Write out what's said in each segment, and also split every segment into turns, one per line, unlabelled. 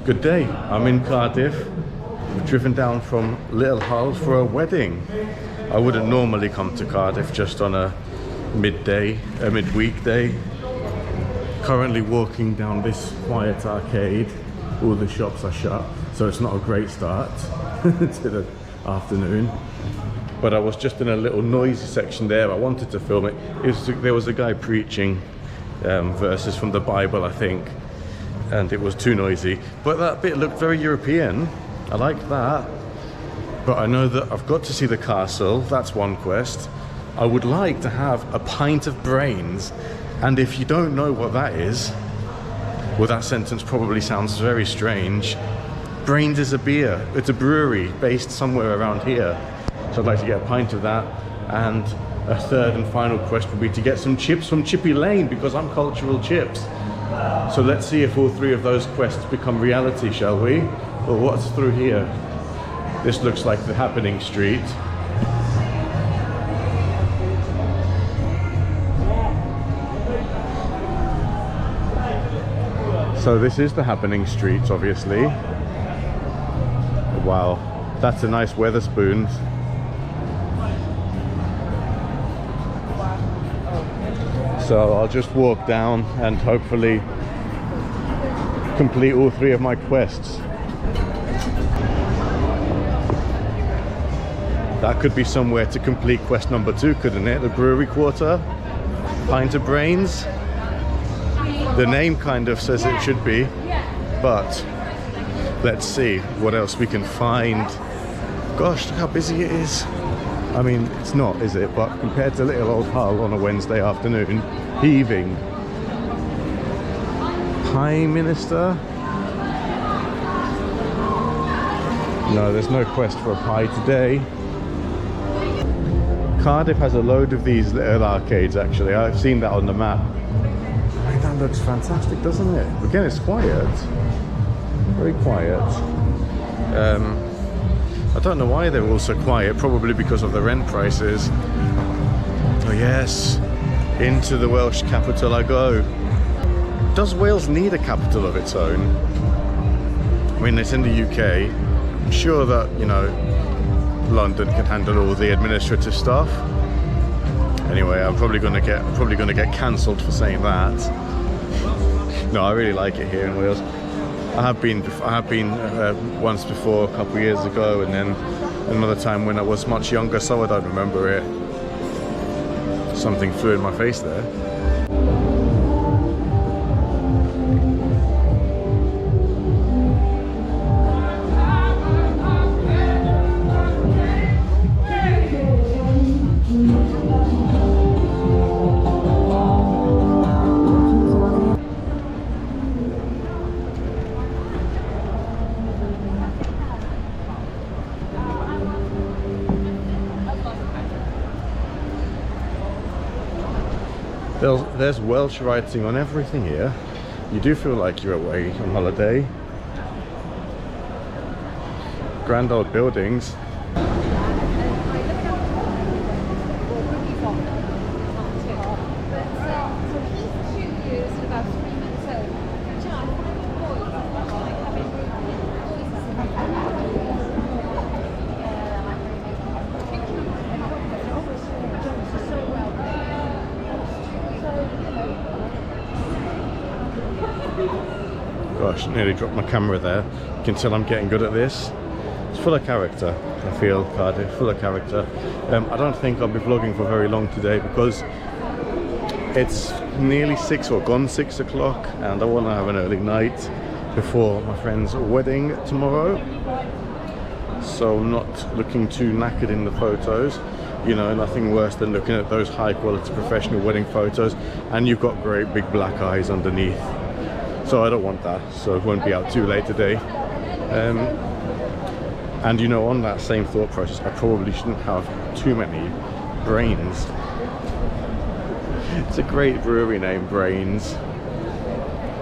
Good day, I'm in Cardiff. We've driven down from Little Hull for a wedding. I wouldn't normally come to Cardiff just on a midweek day. Currently walking down this quiet arcade. All the shops are shut, so it's not a great start to the afternoon. But I was just in a little noisy section there. I wanted to film it. There was a guy preaching verses from the Bible, I think, and it was too noisy. But that bit looked very European. I like that. But I know that I've got to see the castle. That's one quest. I would like to have a pint of brains. And if you don't know what that is, well, that sentence probably sounds very strange. Brains is a beer. It's a brewery based somewhere around here. So I'd like to get a pint of that. And a third and final quest would be to get some chips from Chippy Lane, because I'm cultural chips. So let's see if all three of those quests become reality, shall we? Well, what's through here? This looks like the happening street. So this is the happening street, obviously. Wow, that's a nice Weatherspoons. So I'll just walk down and hopefully complete all three of my quests. That could be somewhere to complete quest number 2, couldn't it? The brewery quarter, pint of brains. The name kind of says it should be, but let's see what else we can find. Gosh, look how busy it is. I mean, it's not, is it? But compared to little old Hull on a Wednesday afternoon, heaving. Prime Minister? No, there's no quest for a pie today. Cardiff has a load of these little arcades, actually. I've seen that on the map. I mean, that looks fantastic, doesn't it? Again, it's quiet. Very quiet. I don't know why they're all so quiet. Probably because of the rent prices. Oh yes, into the Welsh capital I go. Does Wales need a capital of its own? I mean, it's in the UK. I'm sure that, you know, London can handle all the administrative stuff. Anyway, I'm probably gonna get cancelled for saying that. No, I really like it here in Wales. I have been once before, a couple of years ago, and then another time when I was much younger, so I don't remember it. Something flew in my face there. There's Welsh writing on everything here. You do feel like you're away on holiday. Grand old buildings. Gosh, nearly dropped my camera there. You can tell I'm getting good at this. It's full of character, I feel, Cardiff, full of character. I don't think I'll be vlogging for very long today because it's nearly 6 or gone 6 o'clock, and I want to have an early night before my friend's wedding tomorrow. So I'm not looking too knackered in the photos. You know, nothing worse than looking at those high quality professional wedding photos and you've got great big black eyes underneath. So I don't want that, so it won't be out too late today. And you know, on that same thought process, I probably shouldn't have too many brains. It's a great brewery name, Brains.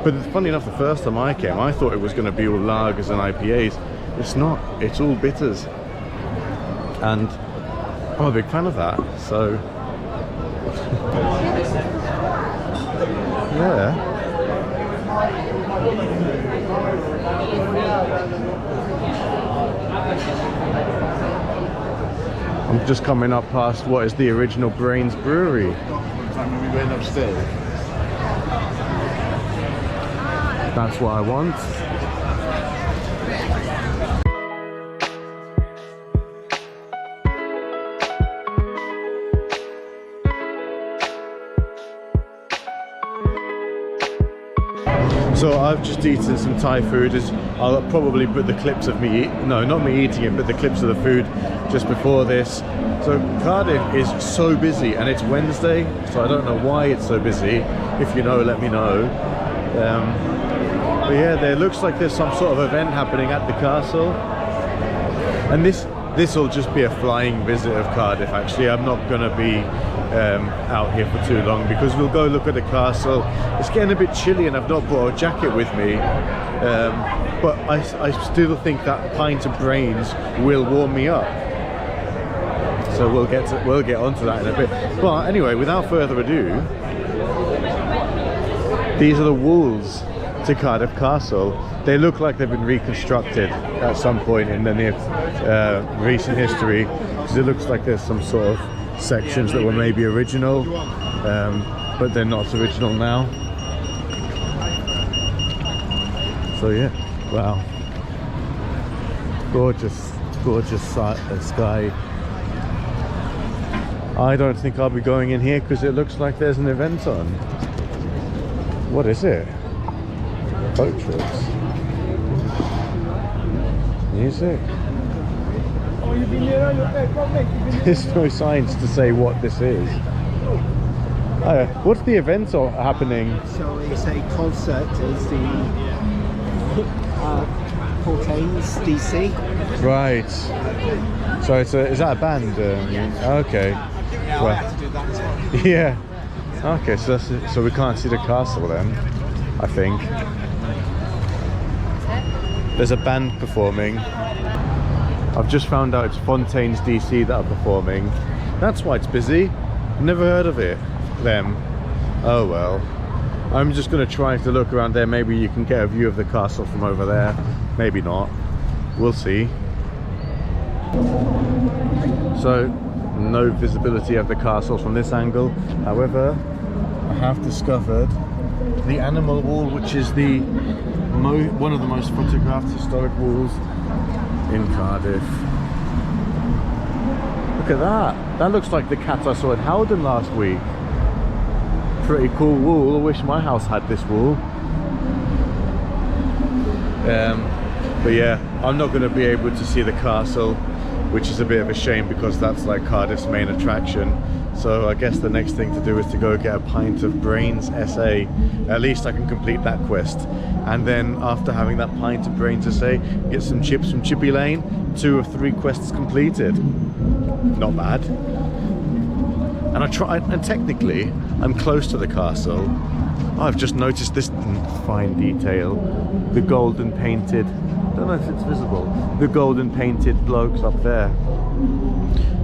But funny enough, the first time I came, I thought it was going to be all lagers and IPAs. It's not, it's all bitters. And I'm a big fan of that, so... yeah. I'm just coming up past what is the original Brains Brewery.
We went upstairs.
That's what I want. So I've just eaten some Thai food. I'll probably put the clips of me not me eating it, but the clips of the food just before this. So Cardiff is so busy, and it's Wednesday, so I don't know why it's so busy. If you know, let me know. But yeah, there looks like there's some sort of event happening at the castle, and this will just be a flying visit of Cardiff. Actually, I'm not going to be out here for too long because we'll go look at the castle. It's getting a bit chilly and I've not brought a jacket with me, but I still think that pint of brains will warm me up, so we'll get onto that in a bit. But anyway, without further ado, these are the walls to Cardiff Castle. They look like they've been reconstructed at some point in the near recent history, because it looks like there's some sort of sections that were maybe original, but they're not original now. So yeah, wow, gorgeous sky. I don't think I'll be going in here because it looks like there's an event on. What is it? Boat trips, music. There's no signs to say what this is. What's the event happening?
So it's a concert as the Portains DC.
Right. So is that a band? Okay.
Yeah,
well,
I had to do that as well.
Yeah. Okay, so we can't see the castle then, I think. There's a band performing. I've just found out it's Fontaine's DC that are performing. That's why it's busy. Never heard of them. Oh well. I'm just going to try to look around there. Maybe you can get a view of the castle from over there. Maybe not. We'll see. So, no visibility of the castle from this angle. However, I have discovered the animal wall, which is one of the most photographed historic walls in Cardiff. Look at that. That looks like the cat I saw in Howden last week. Pretty cool wall. I wish my house had this wall. But yeah, I'm not going to be able to see the castle, which is a bit of a shame because that's like Cardiff's main attraction. So I guess the next thing to do is to go get a pint of Brains SA. At least I can complete that quest. And then after having that pint of Brains SA, get some chips from Chippy Lane. 2 of 3 quests completed. Not bad. And technically, I'm close to the castle. I've just noticed this fine detail. The golden painted, I don't know if it's visible, the golden painted blokes up there.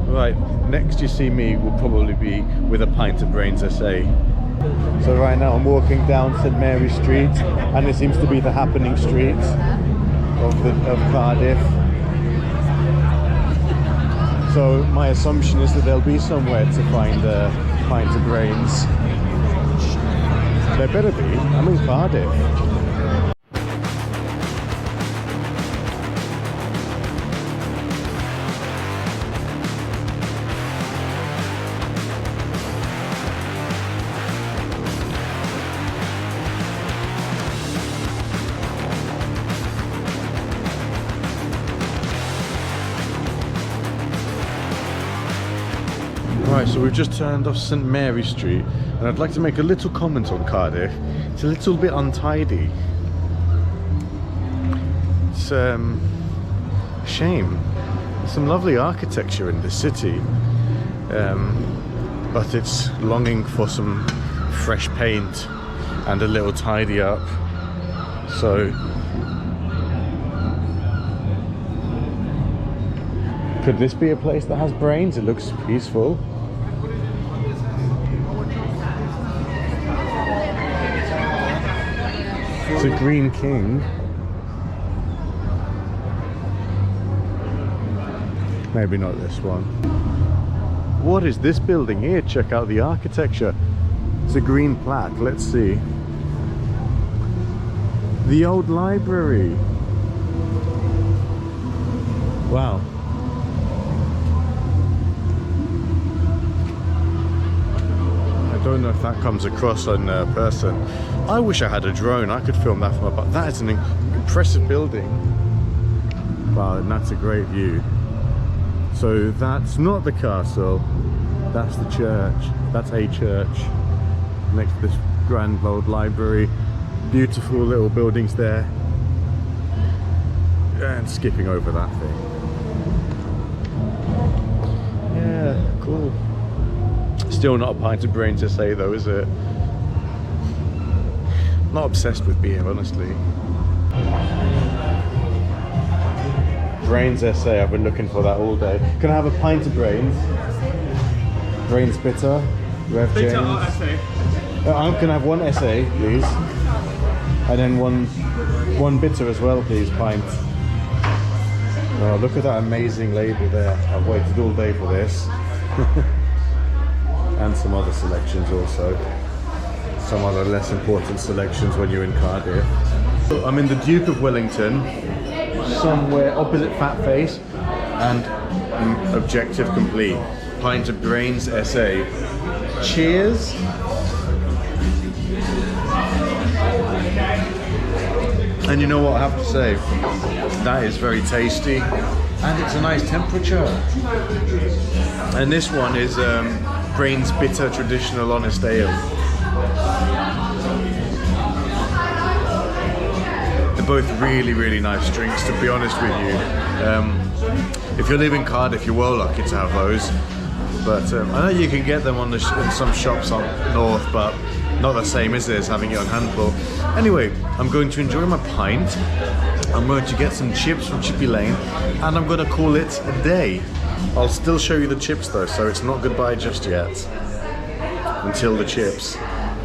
Right, next you see me will probably be with a pint of Brains SA. So right now I'm walking down St Mary's Street, and it seems to be the happening street of Cardiff. So my assumption is that there'll be somewhere to find a pint of Brains. There better be. I'm in Cardiff. Right, so we've just turned off St Mary's Street, and I'd like to make a little comment on Cardiff. It's a little bit untidy. It's a shame. There's some lovely architecture in this city, but it's longing for some fresh paint and a little tidy up. So could this be a place that has brains? It looks peaceful. It's a Green King. Maybe not this one. What is this building here? Check out the architecture. It's a green plaque. Let's see. The old library. Wow. I don't know if that comes across on person. I wish I had a drone. I could film that from above. That is an impressive building. Wow, and that's a great view. So that's not the castle. That's the church. That's a church next to this grand old library. Beautiful little buildings there. And skipping over that thing. Yeah, cool. Still not a pint of brains SA though, is it? Not obsessed with beer, honestly. Brains SA, I've been looking for that all day. Can I have a pint of brains? Brains bitter. Rev James. Can I have one SA, please? And then one bitter as well, please, pint. Oh, look at that amazing label there. I've waited all day for this. And some other selections also. Some other less important selections when you're in Cardiff. I'm in the Duke of Wellington, somewhere opposite Fat Face and Objective Complete. Pint of Brains SA. Cheers. And you know what I have to say? That is very tasty and it's a nice temperature. And this one is Brains Bitter Traditional Honest Ale. They're both really, really nice drinks, to be honest with you. If you live in Cardiff, you're well lucky to have those. But I know you can get them on in some shops up north, but not the same, is it, as having it on handball. Anyway, I'm going to enjoy my pint. I'm going to get some chips from Chippy Lane, and I'm going to call it a day. I'll still show you the chips though, so it's not goodbye just yet. Until the chips.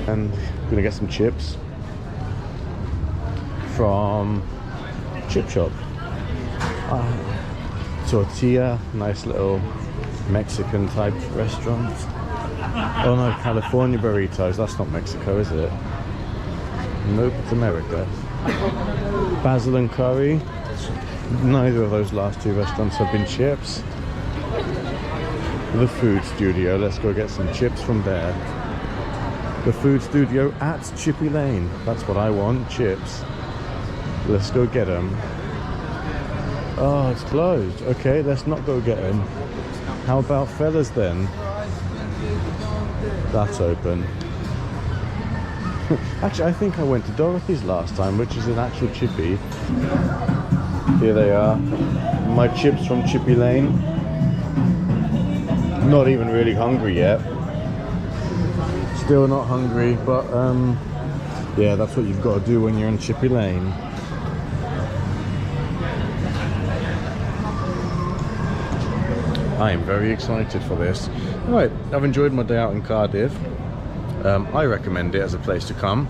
And I'm going to get some chips from Chip Shop. Tortilla, nice little Mexican type restaurant. Oh no, California burritos. That's not Mexico, is it? Nope, it's America. Basil and curry. Neither of those last two restaurants have been chips. The Food Studio. Let's go get some chips from there. The Food Studio at Chippy Lane. That's what I want, chips. Let's go get them. Oh, it's closed. Okay, let's not go get them. How about Fellas then? That's open. Actually, I think I went to Dorothy's last time, which is an actual Chippy. Here they are. My chips from Chippy Lane. Not even really hungry yet. Still not hungry, but yeah, that's what you've got to do when you're in Chippy Lane. I am very excited for this. Right, I've enjoyed my day out in Cardiff. I recommend it as a place to come.